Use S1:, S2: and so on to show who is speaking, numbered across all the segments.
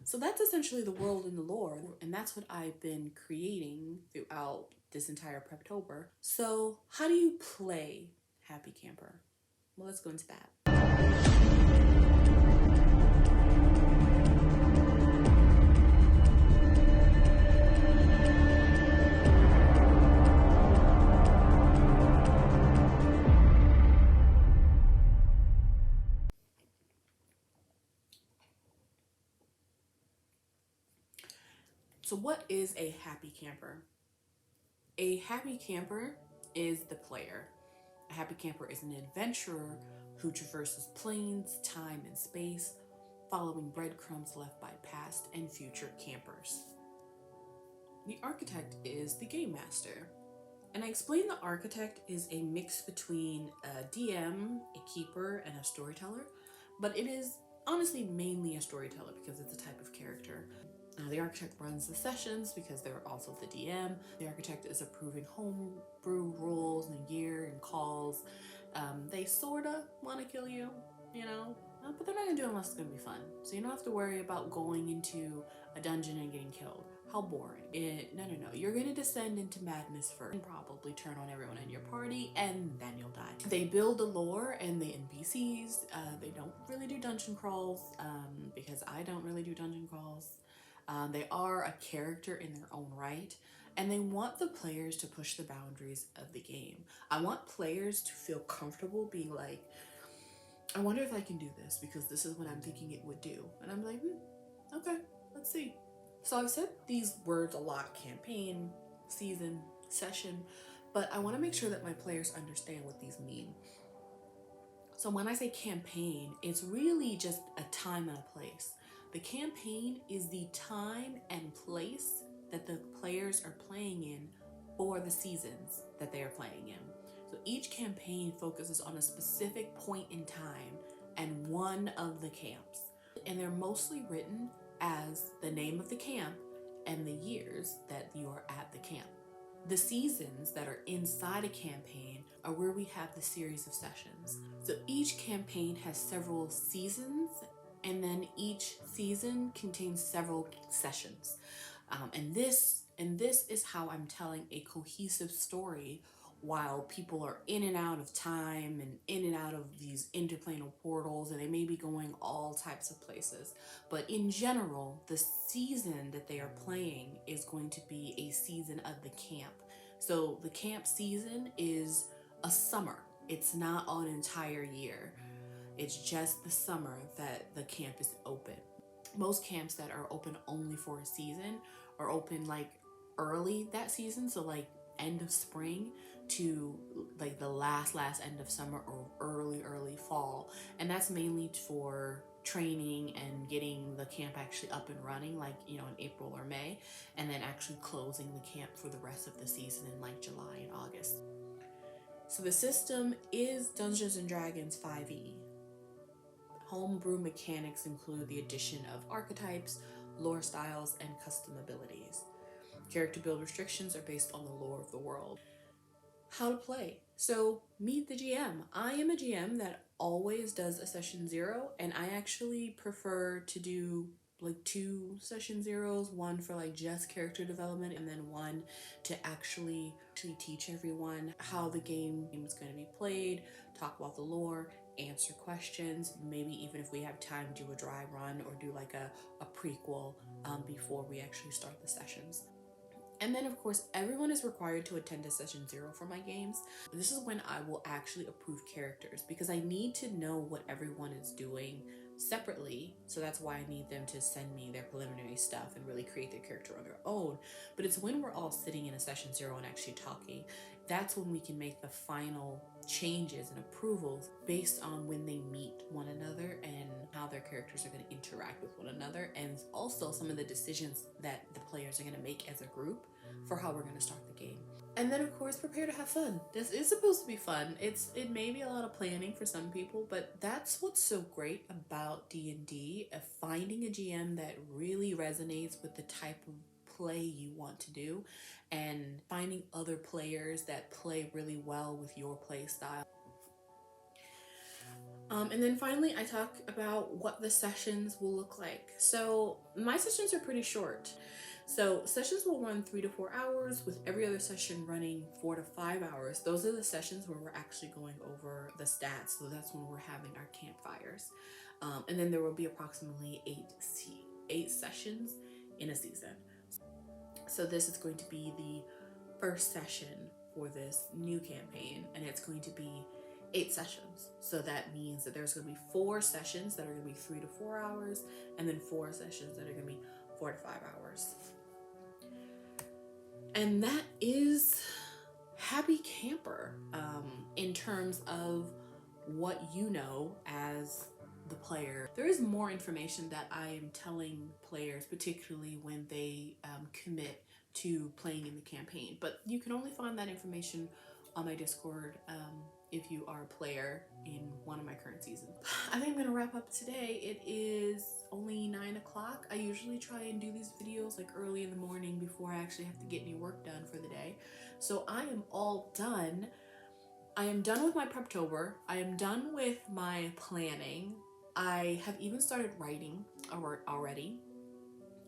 S1: So that's essentially the world and the lore, and that's what I've been creating throughout this entire Preptober. So how do you play Happy Camper? Well, let's go into that. So what is a happy camper? A happy camper is the player. A happy camper is an adventurer who traverses planes, time, and space, following breadcrumbs left by past and future campers. The architect is the game master. And I explained the architect is a mix between a DM, a keeper, and a storyteller, but it is honestly mainly a storyteller because it's a type of character. The architect runs the sessions because they're also the DM. The architect is approving homebrew rules and gear and calls. They sorta want to kill you, but they're not gonna do it unless it's gonna be fun. So you don't have to worry about going into a dungeon and getting killed. How boring. No. You're gonna descend into madness first and probably turn on everyone in your party, and then you'll die. They build the lore and the NPCs. They don't really do dungeon crawls because I don't really do dungeon crawls. They are a character in their own right, and they want the players to push the boundaries of the game. I want players to feel comfortable being like, I wonder if I can do this because this is what I'm thinking it would do. And I'm like, okay, let's see. So I've said these words a lot: campaign, season, session, but I want to make sure that my players understand what these mean. So when I say campaign, it's really just a time and a place. The campaign is the time and place that the players are playing in for the seasons that they are playing in. So each campaign focuses on a specific point in time and one of the camps. And they're mostly written as the name of the camp and the years that you are at the camp. The seasons that are inside a campaign are where we have the series of sessions. So each campaign has several seasons, and then each season contains several sessions. And this is how I'm telling a cohesive story while people are in and out of time and in and out of these interplanal portals, and they may be going all types of places. But in general, the season that they are playing is going to be a season of the camp. So the camp season is a summer. It's not an entire year. It's just the summer that the camp is open. Most camps that are open only for a season are open like early that season, so like end of spring to like the last end of summer or early fall. And that's mainly for training and getting the camp actually up and running, like in April or May, and then actually closing the camp for the rest of the season in like July and August. So the system is Dungeons and Dragons 5e. Homebrew mechanics include the addition of archetypes, lore styles, and custom abilities. Character build restrictions are based on the lore of the world. How to play. So meet the GM. I am a GM that always does a session 0, and I actually prefer to do like 2 session 0s, one for like just character development and then one to actually teach everyone how the game is going to be played, talk about the lore, answer questions, maybe even if we have time do a dry run or do like a prequel before we actually start the sessions. And then of course, everyone is required to attend a session 0 for my games. This is when I will actually approve characters because I need to know what everyone is doing separately. So that's why I need them to send me their preliminary stuff and really create their character on their own. But it's when we're all sitting in a session 0 and actually talking, that's when we can make the final changes and approvals based on when they meet one another and how their characters are going to interact with one another, and also some of the decisions that the players are going to make as a group for how we're going to start the game. And then of course, prepare to have fun. This is supposed to be fun. It may be a lot of planning for some people, but that's what's so great about D&D, finding a GM that really resonates with the type of play you want to do and finding other players that play really well with your play style. And then finally, I talk about what the sessions will look like. So my sessions are pretty short. So sessions will run 3 to 4 hours, with every other session running 4 to 5 hours. Those are the sessions where we're actually going over the stats. So that's when we're having our campfires. And then there will be approximately eight sessions in a season. So this is going to be the first session for this new campaign, and it's going to be 8 sessions. So that means that there's going to be 4 sessions that are going to be 3 to 4 hours, and then 4 sessions that are going to be 4 to 5 hours. And that is Happy Camper, in terms of what you know as the player. There is more information that I am telling players, particularly when they commit to playing in the campaign, but you can only find that information on my Discord if you are a player in one of my current seasons. I think I'm gonna wrap up today. It is only 9 o'clock. I usually try and do these videos like early in the morning before I actually have to get any work done for the day. So I am all done. I am done with my preptober. I am done with my planning. I have even started writing already.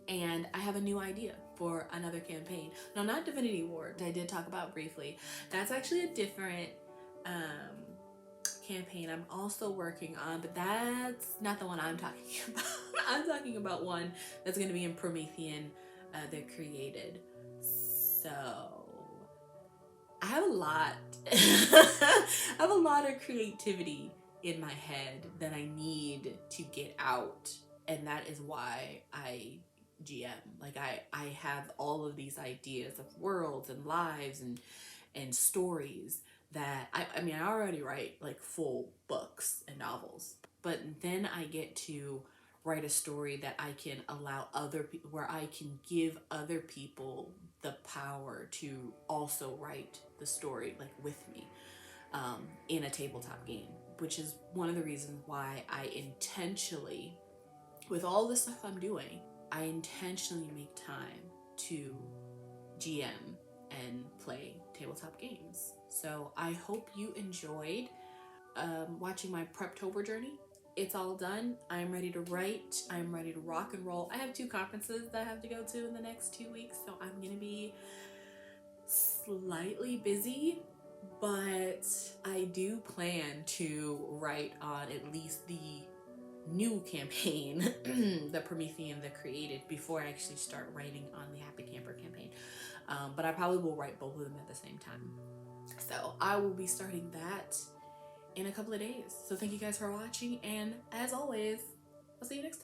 S1: And I have a new idea for another campaign. No, not Divinity Ward, I did talk about briefly. That's actually a different campaign I'm also working on, but that's not the one I'm talking about. I'm talking about one that's going to be in Promethean, the Created. So I have a lot. I have a lot of creativity in my head that I need to get out, and that is why I GM. Like I have all of these ideas of worlds and lives and stories that I mean, I already write like full books and novels, but then I get to write a story that I can allow other people, where I can give other people the power to also write the story like with me, in a tabletop game, which is one of the reasons why I intentionally, with all the stuff I'm doing, I intentionally make time to GM and play tabletop games. So I hope you enjoyed watching my Preptober journey. It's all done. I'm ready to write. I'm ready to rock and roll. I have 2 conferences that I have to go to in the next 2 weeks, so I'm gonna be slightly busy, but I do plan to write on at least the new campaign, the Promethean, the Created, before I actually start writing on the Happy Camper campaign. But I probably will write both of them at the same time. So I will be starting that in a couple of days. So thank you guys for watching, and as always, I'll see you next time.